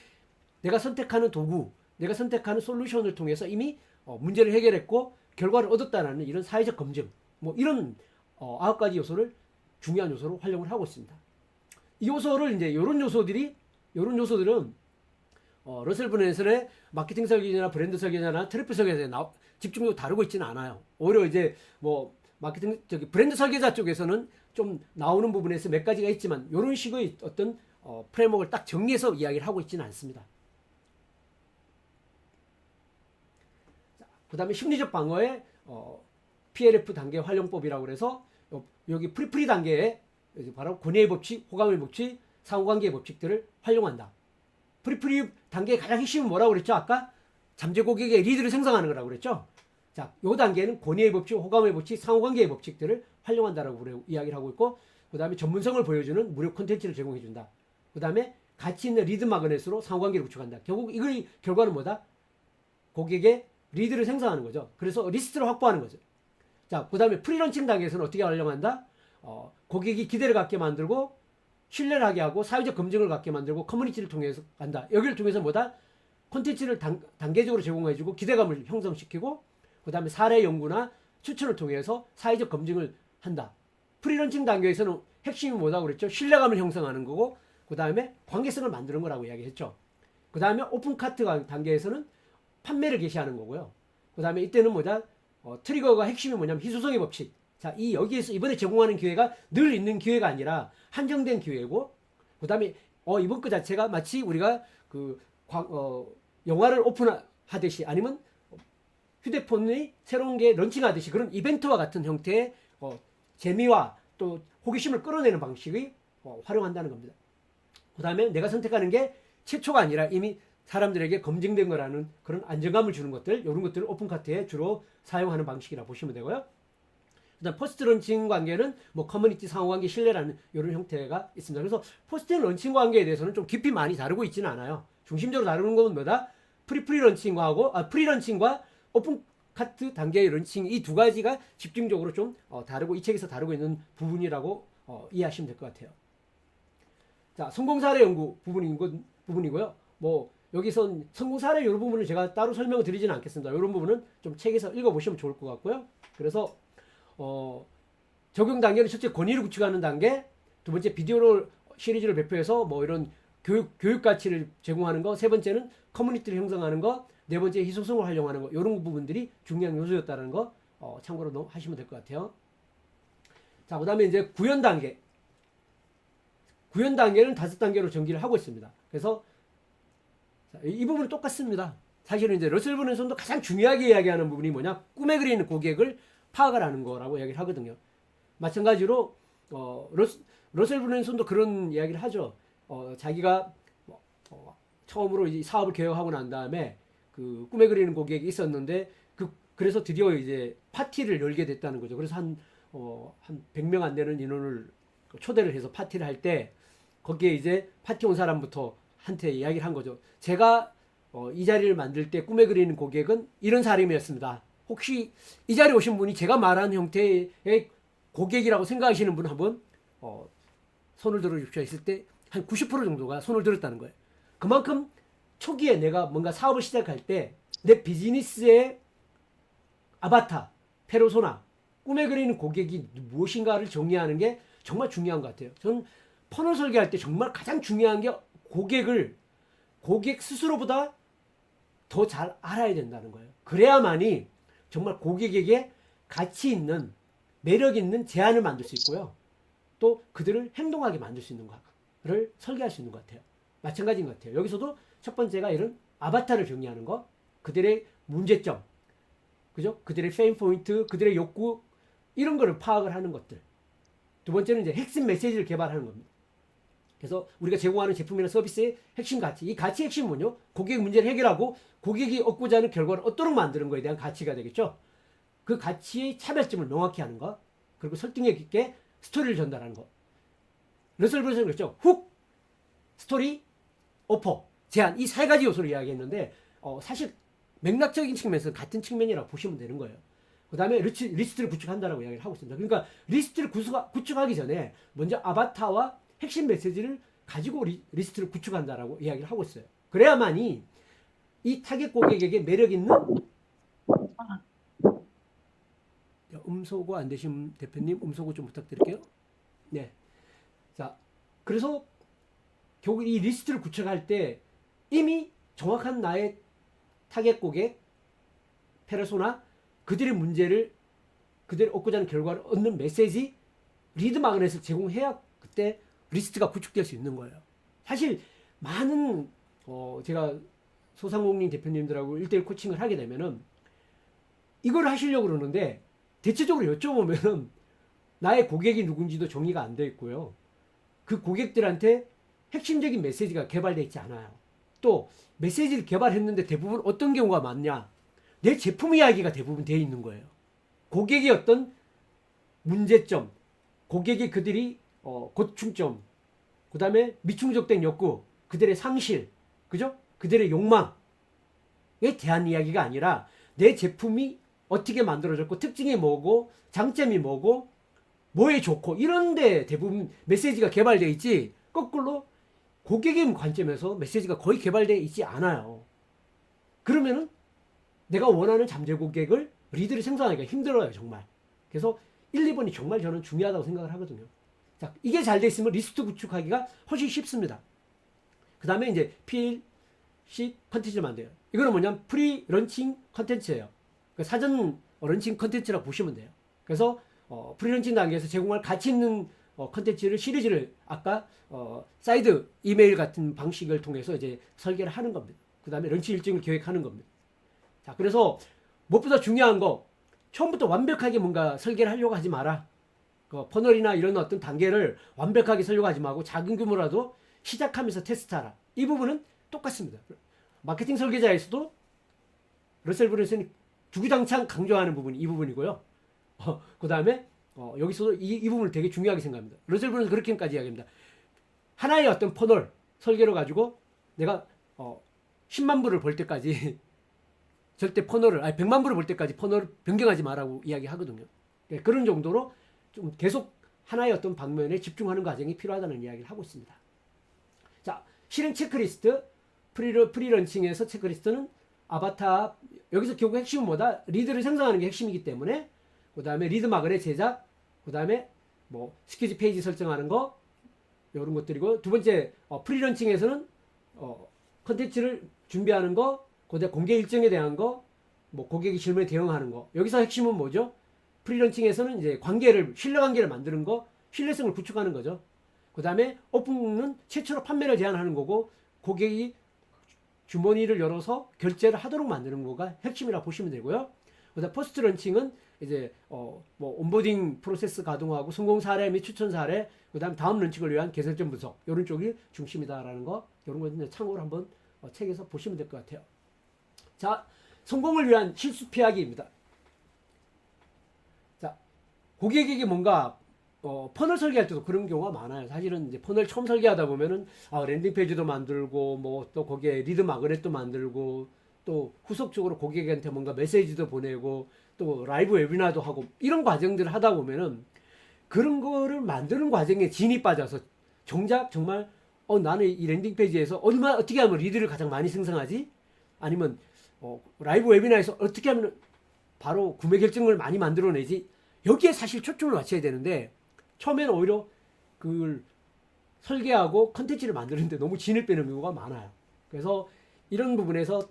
내가 선택하는 도구, 내가 선택하는 솔루션을 통해서 이미 문제를 해결했고 결과를 얻었다는 이런 사회적 검증, 뭐 이런 9가지 요소를 중요한 요소로 활용을 하고 있습니다. 이 요소를 이제 이런 요소들은 러셀 브랜슨의 마케팅 설계자나 브랜드 설계자나 트래픽 설계자에 집중적으로 다루고 있지는 않아요. 오히려 이제 뭐 마케팅 브랜드 설계자 쪽에서는 좀 나오는 부분에서 몇 가지가 있지만 이런 식의 어떤 프레임워크를 딱 정리해서 이야기를 하고 있지는 않습니다. 그 다음에 심리적 방어의 PLF 단계 활용법이라고 그래서 여기 프리프리 단계에 바로 권위의 법칙, 호감의 법칙, 상호관계의 법칙들을 활용한다. 프리프리 단계의 가장 핵심은 뭐라고 그랬죠? 아까 잠재 고객의 리드를 생성하는 거라고 그랬죠? 자, 요 단계는 권위의 법칙, 호감의 법칙, 상호관계의 법칙들을 활용한다라고 이야기를 하고 있고, 그 다음에 전문성을 보여주는 무료 콘텐츠를 제공해준다. 그 다음에 가치 있는 리드 마그넷으로 상호관계를 구축한다. 결국 이걸 결과는 뭐다? 고객의 리드를 생성하는 거죠. 그래서 리스트를 확보하는 거죠. 자, 그 다음에 프리런칭 단계에서는 어떻게 활용한다? 고객이 기대를 갖게 만들고 신뢰를 하게 하고 사회적 검증을 갖게 만들고 커뮤니티를 통해서 간다. 여기를 통해서 뭐다? 콘텐츠를 단계적으로 제공해주고 기대감을 형성시키고 그 다음에 사례 연구나 추천을 통해서 사회적 검증을 한다. 프리런칭 단계에서는 핵심이 뭐다고 그랬죠? 신뢰감을 형성하는 거고 그 다음에 관계성을 만드는 거라고 이야기했죠. 그 다음에 오픈 카트 단계에서는 판매를 개시하는 거고요. 그 다음에 이때는 뭐다? 트리거가 핵심이 뭐냐면 희소성의 법칙. 자, 여기에서 이번에 제공하는 기회가 늘 있는 기회가 아니라 한정된 기회고, 그 다음에 이번 거 자체가 마치 우리가 영화를 오픈하듯이 아니면 휴대폰이 새로운 게 런칭하듯이 그런 이벤트와 같은 형태의 재미와 또 호기심을 끌어내는 방식이 활용한다는 겁니다. 그 다음에 내가 선택하는 게 최초가 아니라 이미 사람들에게 검증된 거라는 그런 안정감을 주는 것들, 이런 것들을 오픈카트에 주로 사용하는 방식이라 보시면 되고요. 그다음 포스트 런칭 관계는 뭐 커뮤니티 상호관계 신뢰라는 이런 형태가 있습니다. 그래서 포스트 런칭 관계에 대해서는 좀 깊이 많이 다루고 있지는 않아요. 중심적으로 다루는 건 뭐다? 프리 런칭과 프리 런칭과 오픈카트 단계의 런칭 이 두 가지가 집중적으로 좀 다루고 이 책에서 다루고 있는 부분이라고 이해하시면 될 것 같아요. 자, 성공 사례 연구 부분이고요. 뭐 여기선 성공 사례 이런 부분은 제가 따로 설명을 드리지는 않겠습니다. 이런 부분은 좀 책에서 읽어보시면 좋을 것 같고요. 그래서 적용 단계는 첫째 권위를 구축하는 단계, 두 번째 비디오를 시리즈를 배포해서 뭐 이런 교육 가치를 제공하는 거, 세 번째는 커뮤니티를 형성하는 거, 네 번째 희소성을 활용하는 거, 이런 부분들이 중요한 요소였다는 거 참고로 하시면 될 것 같아요. 자, 그다음에 이제 구현 단계. 구현 단계는 5단계로 전기를 하고 있습니다. 그래서 이 부분은 똑같습니다. 사실은 이제 러셀 브랜슨도 가장 중요하게 이야기하는 부분이 뭐냐? 꿈에 그리는 고객을 파악을 하는 거라고 이야기를 하거든요. 마찬가지로 러셀 브랜슨도 그런 이야기를 하죠. 자기가 처음으로 이 사업을 개혁하고 난 다음에 그 꿈에 그리는 고객이 있었는데 그래서 드디어 이제 파티를 열게 됐다는 거죠. 그래서 한 100명 안 되는 인원을 초대를 해서 파티를 할 때 거기에 이제 파티 온 사람부터 한테 이야기를 한 거죠. 제가 이 자리를 만들 때 꿈에 그리는 고객은 이런 사람이었습니다. 혹시 이 자리에 오신 분이 제가 말한 형태의 고객이라고 생각하시는 분 한번 손을 들어주십시오 했을 때 한 90% 정도가 손을 들었다는 거예요. 그만큼 초기에 내가 뭔가 사업을 시작할 때 내 비즈니스의 아바타, 페르소나, 꿈에 그리는 고객이 무엇인가를 정리하는 게 정말 중요한 것 같아요. 저는 퍼널 설계할 때 정말 가장 중요한 게 고객 스스로보다 더 잘 알아야 된다는 거예요. 그래야만이 정말 고객에게 가치 있는, 매력 있는 제안을 만들 수 있고요. 또 그들을 행동하게 만들 수 있는 거를 설계할 수 있는 것 같아요. 마찬가지인 것 같아요. 여기서도 첫 번째가 이런 아바타를 정리하는 거, 그들의 문제점, 그죠? 그들의 페인 포인트, 그들의 욕구, 이런 거를 파악을 하는 것들. 두 번째는 이제 핵심 메시지를 개발하는 겁니다. 그래서 우리가 제공하는 제품이나 서비스의 핵심 가치, 이 가치 핵심은 뭐죠? 고객 문제를 해결하고 고객이 얻고자 하는 결과를 얻도록 만드는 거에 대한 가치가 되겠죠. 그 가치의 차별점을 명확히 하는 것, 그리고 설득력 있게 스토리를 전달하는 것. 러셀 브런슨은 그랬죠. 훅, 스토리, 오퍼, 제안, 이 세 가지 요소를 이야기했는데 사실 맥락적인 측면에서 같은 측면이라고 보시면 되는 거예요. 그 다음에 리스트를 구축한다라고 이야기를 하고 있습니다. 그러니까 리스트를 구축하기 전에 먼저 아바타와 핵심 메시지를 가지고 리스트를 구축한다라고 이야기를 하고 있어요. 그래야만이 이 타겟 고객에게 매력 있는 음소거 안 되신 대표님 음소거 좀 부탁드릴게요. 네. 자, 그래서 결국 이 리스트를 구축할 때 이미 정확한 나의 타겟 고객, 페르소나, 그들의 문제를, 그들이 얻고자 하는 결과를 얻는 메시지, 리드 마그넷을 제공해야 그때 리스트가 구축될 수 있는 거예요. 사실 많은 제가 소상공인 대표님들하고 1대1 코칭을 하게 되면은 이걸 하시려고 그러는데 대체적으로 여쭤보면은 나의 고객이 누군지도 정리가 안 돼 있고요. 그 고객들한테 핵심적인 메시지가 개발되어 있지 않아요. 또 메시지를 개발했는데 대부분 어떤 경우가 많냐? 내 제품 이야기가 대부분 되어 있는 거예요. 고객의 어떤 문제점, 고객이 그들이 고충점, 그 다음에 미충족된 욕구, 그들의 상실, 그죠? 그들의 욕망에 대한 이야기가 아니라 내 제품이 어떻게 만들어졌고 특징이 뭐고 장점이 뭐고 뭐에 좋고 이런데 대부분 메시지가 개발되어 있지 거꾸로 고객의 관점에서 메시지가 거의 개발되어 있지 않아요. 그러면은 내가 원하는 잠재 고객을 리드를 생산하기가 힘들어요, 정말. 그래서 1, 2번이 정말 저는 중요하다고 생각을 하거든요. 자, 이게 잘 돼 있으면 리스트 구축하기가 훨씬 쉽습니다. 그 다음에 이제 PLC 컨텐츠를 만들어요. 이거는 뭐냐면 프리 런칭 컨텐츠예요. 그러니까 사전 런칭 컨텐츠라고 보시면 돼요. 그래서 프리 런칭 단계에서 제공할 가치 있는 컨텐츠를 시리즈를 아까 사이드 이메일 같은 방식을 통해서 이제 설계를 하는 겁니다. 그 다음에 런치 일정을 계획하는 겁니다. 자, 그래서 무엇보다 중요한 거 처음부터 완벽하게 뭔가 설계를 하려고 하지 마라. 퍼널이나 이런 어떤 단계를 완벽하게 설계하지 말고 작은 규모라도 시작하면서 테스트하라. 이 부분은 똑같습니다. 마케팅 설계자에서도 러셀 브런슨이 주구장창 강조하는 부분이 이 부분이고요. 그 다음에 여기서도 이 부분을 되게 중요하게 생각합니다. 러셀 브런슨 그렇게까지 이야기합니다. 하나의 어떤 퍼널 설계로 가지고 내가 10만 불을 벌 때까지 절대 퍼널을 100만 불을 벌 때까지 퍼널을 변경하지 마라고 이야기하거든요. 그런 정도로 좀 계속 하나의 어떤 방면에 집중하는 과정이 필요하다는 이야기를 하고 있습니다. 자, 실행 체크리스트 프리런칭에서 체크리스트는 아바타 여기서 결국 핵심은 뭐다? 리드를 생성하는 게 핵심이기 때문에 그 다음에 리드 마그넷 제작 그 다음에 뭐 스퀴즈 페이지 설정하는 거 이런 것들이고 두 번째 프리런칭에서는 컨텐츠를 준비하는 거 그다음에 공개 일정에 대한 거 뭐 고객의 질문에 대응하는 거 여기서 핵심은 뭐죠? 프리런칭에서는 이제 신뢰 관계를 만드는 거 신뢰성을 구축하는 거죠. 그 다음에 오픈은 최초로 판매를 제한하는 거고 고객이 주머니를 열어서 결제를 하도록 만드는 거가 핵심이라고 보시면 되고요. 그다음 포스트 런칭은 이제 뭐 온보딩 프로세스 가동하고 성공 사례 및 추천 사례, 그다음 다음 런칭을 위한 개선점 분석 이런 쪽이 중심이다라는 거 이런 거 참고로 한번 책에서 보시면 될 것 같아요. 자, 성공을 위한 실수 피하기입니다. 자, 고객에게 뭔가 퍼널 설계할 때도 그런 경우가 많아요. 사실은 이제 퍼널 처음 설계하다 보면은 랜딩 페이지도 만들고 뭐 또 거기에 리드 마그넷도 만들고 또 후속적으로 고객한테 뭔가 메시지도 보내고 또 라이브 웨비나도 하고 이런 과정들을 하다 보면은 그런 거를 만드는 과정에 진이 빠져서 정작 정말 나는 이 랜딩 페이지에서 어떻게 하면 리드를 가장 많이 생성하지? 아니면 라이브 웨비나에서 어떻게 하면 바로 구매 결정을 많이 만들어내지? 여기에 사실 초점을 맞춰야 되는데 처음에는 오히려 그걸 설계하고 컨텐츠를 만드는데 너무 진을 빼는 경우가 많아요. 그래서 이런 부분에서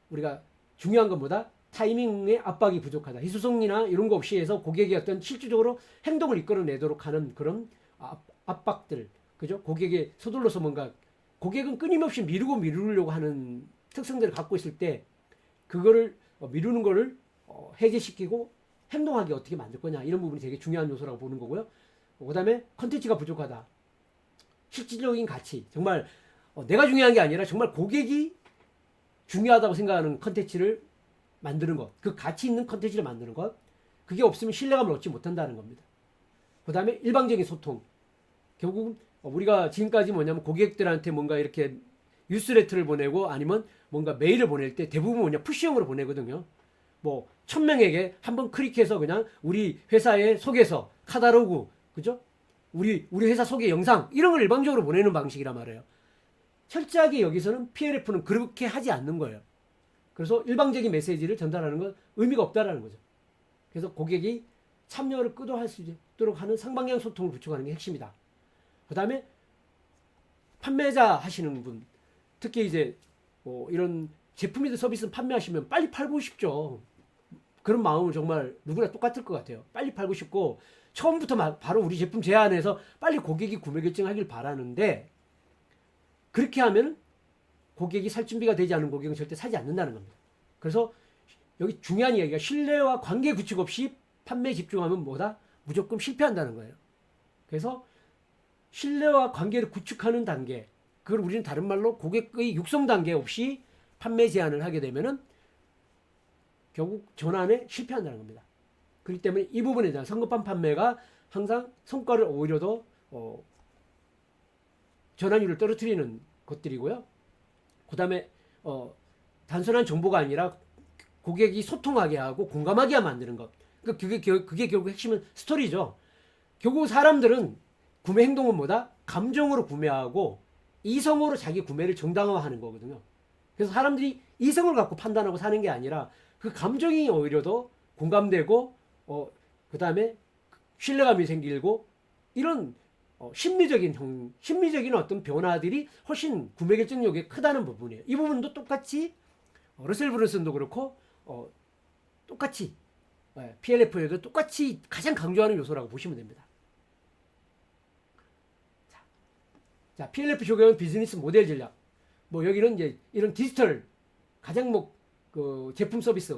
우리가 중요한 것보다 타이밍의 압박이 부족하다. 희소성이나 이런 거 없이 해서 고객이 어떤 실질적으로 행동을 이끌어내도록 하는 그런 압박들, 그죠? 고객의 서둘러서 뭔가 고객은 끊임없이 미루려고 하는 특성들을 갖고 있을 때 그거를 미루는 거를 해제시키고 행동하게 어떻게 만들 거냐, 이런 부분이 되게 중요한 요소라고 보는 거고요. 그 다음에 컨텐츠가 부족하다. 실질적인 가치, 정말 내가 중요한 게 아니라 정말 고객이 중요하다고 생각하는 컨텐츠를 만드는 것, 그 가치 있는 컨텐츠를 만드는 것, 그게 없으면 신뢰감을 얻지 못한다는 겁니다. 그 다음에 일방적인 소통. 결국은 우리가 지금까지 뭐냐면 고객들한테 뭔가 이렇게 뉴스레터를 보내고 아니면 뭔가 메일을 보낼 때 대부분 뭐냐 푸시형으로 보내거든요. 뭐 1000명에게 한번 클릭해서 그냥 우리 회사의 소개서, 카탈로그, 그죠? 우리 회사 소개 영상 이런 걸 일방적으로 보내는 방식이란 말이에요. 철저하게 여기서는 PLF는 그렇게 하지 않는 거예요. 그래서 일방적인 메시지를 전달하는 건 의미가 없다라는 거죠. 그래서 고객이 참여를 끄도할 수 있도록 하는 상방향 소통을 구축하는 게 핵심이다. 그 다음에 판매자 하시는 분, 특히 이제 이런 제품이든 서비스 판매하시면 빨리 팔고 싶죠. 그런 마음은 정말 누구나 똑같을 것 같아요. 빨리 팔고 싶고 처음부터 바로 우리 제품 제안해서 빨리 고객이 구매 결정하길 바라는데, 그렇게 하면 고객이 살 준비가 되지 않은 고객은 절대 사지 않는다는 겁니다. 그래서 여기 중요한 이야기가 신뢰와 관계 구축 없이 판매에 집중하면 뭐다? 무조건 실패한다는 거예요. 그래서 신뢰와 관계를 구축하는 단계, 그걸 우리는 다른 말로 고객의 육성 단계 없이 판매 제안을 하게 되면은 결국 전환에 실패한다는 겁니다. 그렇기 때문에 이 부분에 대한 성급한 판매가 항상 성과를 오히려 더 전환율을 떨어뜨리는 것들이고요. 그 다음에 단순한 정보가 아니라 고객이 소통하게 하고 공감하게 만드는 것. 그러니까 그게 결국 핵심은 스토리죠. 결국 사람들은 구매 행동은 뭐다? 감정으로 구매하고 이성으로 자기 구매를 정당화하는 거거든요. 그래서 사람들이 이성을 갖고 판단하고 사는 게 아니라 그 감정이 오히려 더 공감되고 그 다음에 신뢰감이 생기고 이런 심리적인 어떤 변화들이 훨씬 구매 결정력이 크다는 부분이에요. 이 부분도 똑같이 러셀 브런슨도 그렇고 똑같이 PLF에도 똑같이 가장 강조하는 요소라고 보시면 됩니다. 자, PLF 적용은 비즈니스 모델 전략. 뭐 여기는 이제 이런 디지털 가장 그 제품 서비스,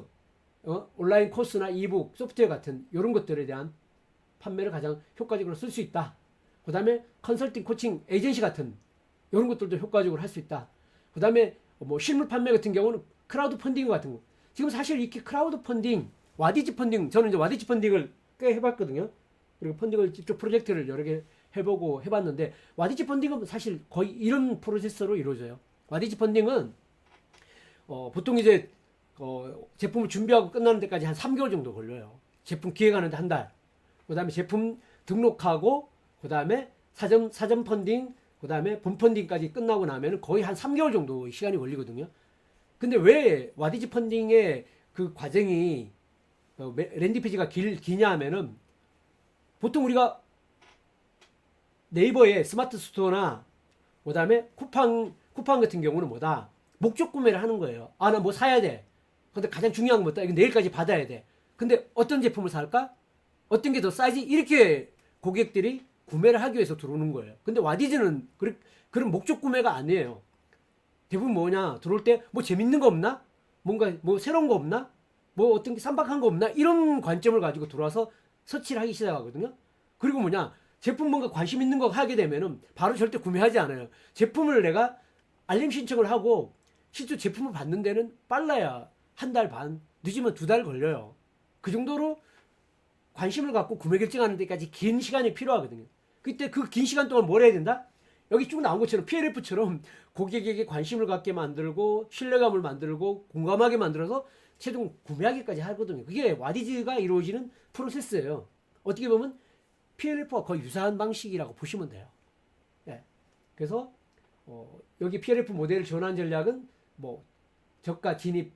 온라인 코스나 이북, 소프트웨어 같은 이런 것들에 대한 판매를 가장 효과적으로 쓸 수 있다. 그 다음에 컨설팅, 코칭, 에이전시 같은 이런 것들도 효과적으로 할 수 있다. 그 다음에 뭐 실물 판매 같은 경우는 크라우드 펀딩 같은 거. 지금 사실 이렇게 크라우드 펀딩, 와디지 펀딩, 저는 이제 와디지 펀딩을 꽤 해봤거든요. 그리고 펀딩을 직접 프로젝트를 여러 개 해보고 해봤는데, 와디지 펀딩은 사실 거의 이런 프로세스로 이루어져요. 와디지 펀딩은 보통 이제 제품을 준비하고 끝나는 데까지 한 3개월 정도 걸려요. 제품 기획하는데 한 달. 그 다음에 제품 등록하고 그 다음에 사전 펀딩, 그 다음에 본 펀딩까지 끝나고 나면 거의 한 3개월 정도 시간이 걸리거든요. 근데 왜 와디지 펀딩의 그 과정이 랜딩 페이지가 기냐 하면은, 보통 우리가 네이버의 스마트 스토어나 그 다음에 쿠팡 같은 경우는 뭐다? 목적 구매를 하는 거예요. 아, 나 뭐 사야 돼. 근데 가장 중요한 건 뭐다? 이거 내일까지 받아야 돼. 근데 어떤 제품을 살까? 어떤 게 더 싸지? 이렇게 고객들이 구매를 하기 위해서 들어오는 거예요. 근데 와디즈는 그런 목적 구매가 아니에요. 대부분 뭐냐? 들어올 때 뭐 재밌는 거 없나? 뭔가 뭐 새로운 거 없나? 뭐 어떤 게 쌈박한 거 없나? 이런 관점을 가지고 들어와서 서치를 하기 시작하거든요. 그리고 뭐냐? 제품 뭔가 관심 있는 거 하게 되면은 바로 절대 구매하지 않아요. 제품을 내가 알림 신청을 하고 실제 제품을 받는 데는 빨라야 한 달 반, 늦으면 2달 걸려요. 그 정도로 관심을 갖고 구매 결정하는 데까지 긴 시간이 필요하거든요. 그때 그 긴 시간 동안 뭘 해야 된다? 여기 쭉 나온 것처럼 PLF처럼 고객에게 관심을 갖게 만들고 신뢰감을 만들고 공감하게 만들어서 최종 구매하기까지 하거든요. 그게 와디즈가 이루어지는 프로세스예요. 어떻게 보면 PLF와 거의 유사한 방식이라고 보시면 돼요. 그래서 여기 PLF 모델 전환 전략은 뭐 저가 진입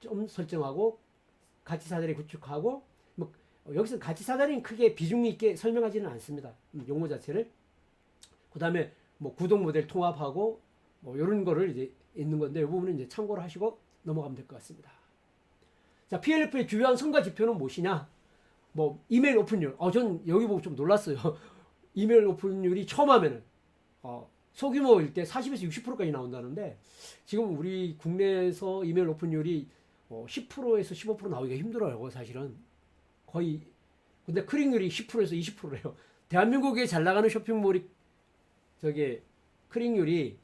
좀 설정하고 가치 사다리 구축하고 뭐 여기서 가치 사다리는 크게 비중 있게 설명하지는 않습니다. 용어 자체를. 그다음에 뭐 구독 모델 통합하고 뭐 이런 거를 이제 있는 건데 이 부분은 이제 참고를 하시고 넘어가면 될 것 같습니다. 자, PLF의 주요한 성과 지표는 무엇이냐? 뭐 이메일 오픈율. 전 여기 보고 좀 놀랐어요. 이메일 오픈율이 처음 하면은 소규모일 때 40에서 60%까지 나온다는데 지금 우리 국내에서 이메일 오픈율이 10%에서 15% 나오기가 힘들어요. 사실은 거의. 근데 클릭률이 10%에서 20%래요. 대한민국에 잘 나가는 쇼핑몰이 저게 클릭률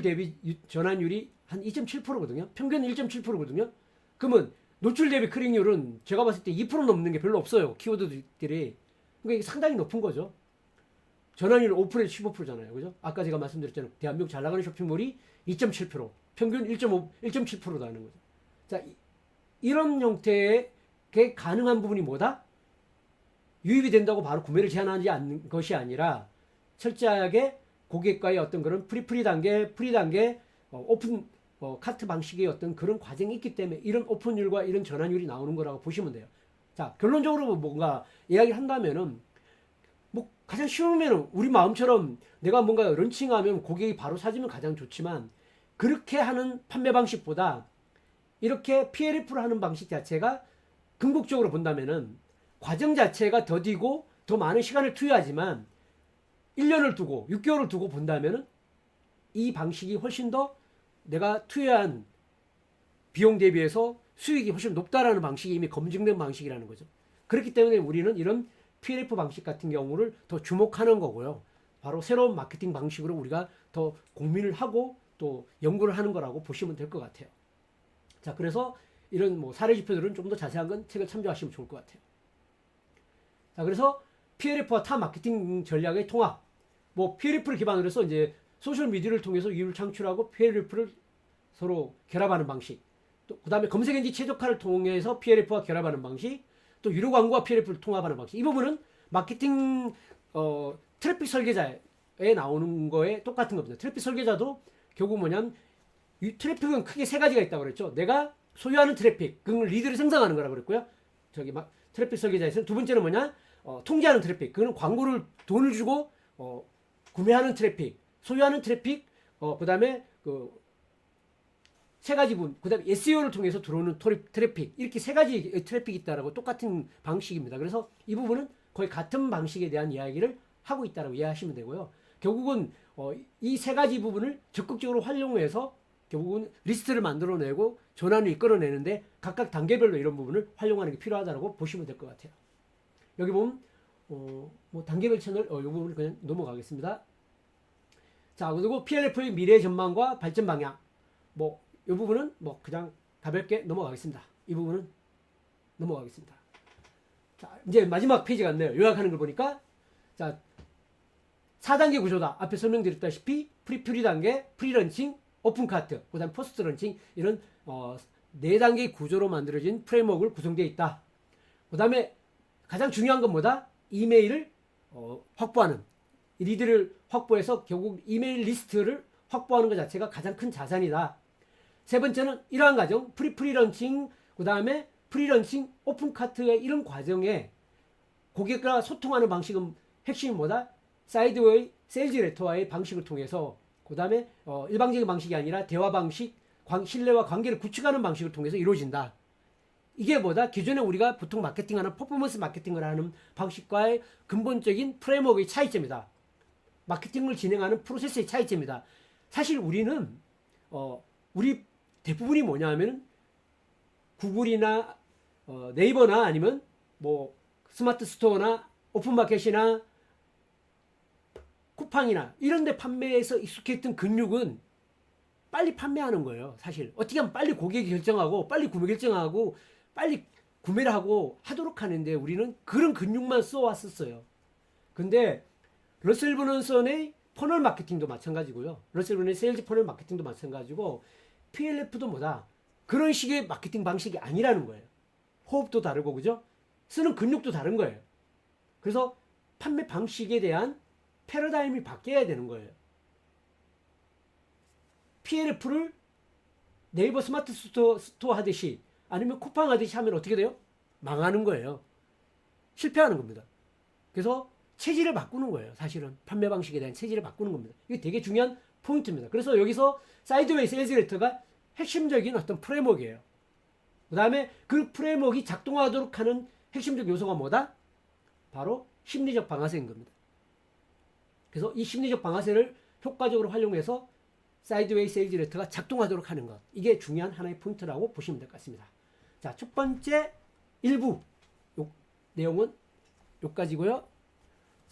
대비 전환율이 한 2.7%거든요. 평균 1.7%거든요. 그러면 노출 대비 클릭률은 제가 봤을 때 2% 넘는 게 별로 없어요. 키워드들이. 그러니까 이게 상당히 높은 거죠. 전환율 5%에서 15%잖아요. 그죠? 아까 제가 말씀드렸잖아요. 대한민국 잘 나가는 쇼핑몰이 2.7%, 평균 1.7%다는 거죠. 자, 이런 형태의 가능한 부분이 뭐다? 유입이 된다고 바로 구매를 제한하지 않는 것이 아니라 철저하게 고객과의 어떤 그런 프리 단계, 오픈 카트 방식의 어떤 그런 과정이 있기 때문에 이런 오픈율과 이런 전환율이 나오는 거라고 보시면 돼요. 자, 결론적으로 뭔가 이야기를 한다면은 뭐 가장 쉬우면은 우리 마음처럼 내가 뭔가 런칭하면 고객이 바로 사주면 가장 좋지만 그렇게 하는 판매 방식보다 이렇게 PLF를 하는 방식 자체가 궁극적으로 본다면은 과정 자체가 더디고 더 많은 시간을 투여하지만 1년을 두고 6개월을 두고 본다면은 이 방식이 훨씬 더 내가 투여한 비용 대비해서 수익이 훨씬 높다라는 방식이 이미 검증된 방식이라는 거죠. 그렇기 때문에 우리는 이런 PLF 방식 같은 경우를 더 주목하는 거고요. 바로 새로운 마케팅 방식으로 우리가 더 고민을 하고 또 연구를 하는 거라고 보시면 될 것 같아요. 자, 그래서 이런 뭐 사례 지표들은 좀 더 자세한 건 책을 참조하시면 좋을 것 같아요. 자, 그래서 PLF와 타 마케팅 전략의 통합. 뭐 PLF를 기반으로 해서 이제 소셜 미디어를 통해서 이유를 창출하고 PLF를 서로 결합하는 방식. 또 그다음에 검색 엔진 최적화를 통해서 PLF와 결합하는 방식. 또 유료 광고와 PLF를 통합하는 방식. 이 부분은 마케팅 트래픽 설계자에 나오는 거에 똑같은 겁니다. 트래픽 설계자도 결국 뭐냐면 이 트래픽은 크게 세 가지가 있다고 그랬죠. 내가 소유하는 트래픽, 그건 리드를 생성하는 거라고 그랬고요. 저기 막 트래픽 설계자에서는 두 번째는 뭐냐? 통제하는 트래픽. 그건 광고를 돈을 주고 구매하는 트래픽, 소유하는 트래픽, 그다음에 그 세 가지 부분, 그다음에 SEO를 통해서 들어오는 트래픽, 이렇게 세 가지 트래픽이 있다라고 똑같은 방식입니다. 그래서 이 부분은 거의 같은 방식에 대한 이야기를 하고 있다라고 이해하시면 되고요. 결국은 이 세 가지 부분을 적극적으로 활용해서 결국은 리스트를 만들어내고 전환을 이끌어내는데 각각 단계별로 이런 부분을 활용하는 게 필요하다고 보시면 될 것 같아요. 여기 보면 뭐 단계별 채널 이 부분을 그냥 넘어가겠습니다. 자, 그리고 PLF의 미래 전망과 발전 방향. 뭐 이 부분은 뭐 그냥 가볍게 넘어가겠습니다. 이 부분은 넘어가겠습니다. 자, 이제 마지막 페이지 같네요. 요약하는 걸 보니까 자, 4단계 구조다. 앞에 설명드렸다시피 프리 단계, 프리런칭, 오픈카트, 그 다음 포스트 런칭, 이런 4단계 구조로 만들어진 프레임워크를 구성되어 있다. 그 다음에 가장 중요한 건 뭐다? 이메일을 확보하는, 리드를 확보해서 결국 이메일 리스트를 확보하는 것 자체가 가장 큰 자산이다. 세 번째는 이러한 과정, 프리런칭, 그 다음에 프리런칭, 오픈카트의 이런 과정에 고객과 소통하는 방식은 핵심이 뭐다? 사이드웨이, 세일즈 레터와의 방식을 통해서, 그 다음에 일방적인 방식이 아니라 대화 방식, 신뢰와 관계를 구축하는 방식을 통해서 이루어진다. 이게 뭐다? 기존에 우리가 보통 마케팅하는 퍼포먼스 마케팅을 하는 방식과의 근본적인 프레임워크의 차이점이다. 마케팅을 진행하는 프로세스의 차이점이다. 사실 우리는 우리 대부분이 뭐냐 하면 구글이나 네이버나 아니면 뭐 스마트 스토어나 오픈마켓이나 쿠팡이나 이런 데 판매에서 익숙했던 근육은 빨리 판매하는 거예요. 사실 어떻게 하면 빨리 고객이 결정하고 빨리 구매 결정하고 빨리 구매를 하고 하도록 하는데 우리는 그런 근육만 써왔었어요. 근데 러셀 브런슨의 퍼널 마케팅도 마찬가지고요. 러셀 브런슨의 세일즈 퍼널 마케팅도 마찬가지고 PLF도 뭐다? 그런 식의 마케팅 방식이 아니라는 거예요. 호흡도 다르고 그죠? 쓰는 근육도 다른 거예요. 그래서 판매 방식에 대한 패러다임이 바뀌어야 되는 거예요. PLF를 네이버 스마트 스토어 하듯이 아니면 쿠팡 하듯이 하면 어떻게 돼요? 망하는 거예요. 실패하는 겁니다. 그래서 체질을 바꾸는 거예요. 사실은 판매 방식에 대한 체질을 바꾸는 겁니다. 이게 되게 중요한 포인트입니다. 그래서 여기서 사이드웨이 세일즈 레터가 핵심적인 어떤 프레임워크예요. 그 다음에 그 프레임워크가 작동하도록 하는 핵심적 요소가 뭐다? 바로 심리적 방아쇠인 겁니다. 그래서 이 심리적 방아쇠를 효과적으로 활용해서 사이드웨이 세일즈 레터가 작동하도록 하는 것. 이게 중요한 하나의 포인트라고 보시면 될 것 같습니다. 자, 첫 번째 일부 내용은 여기까지고요.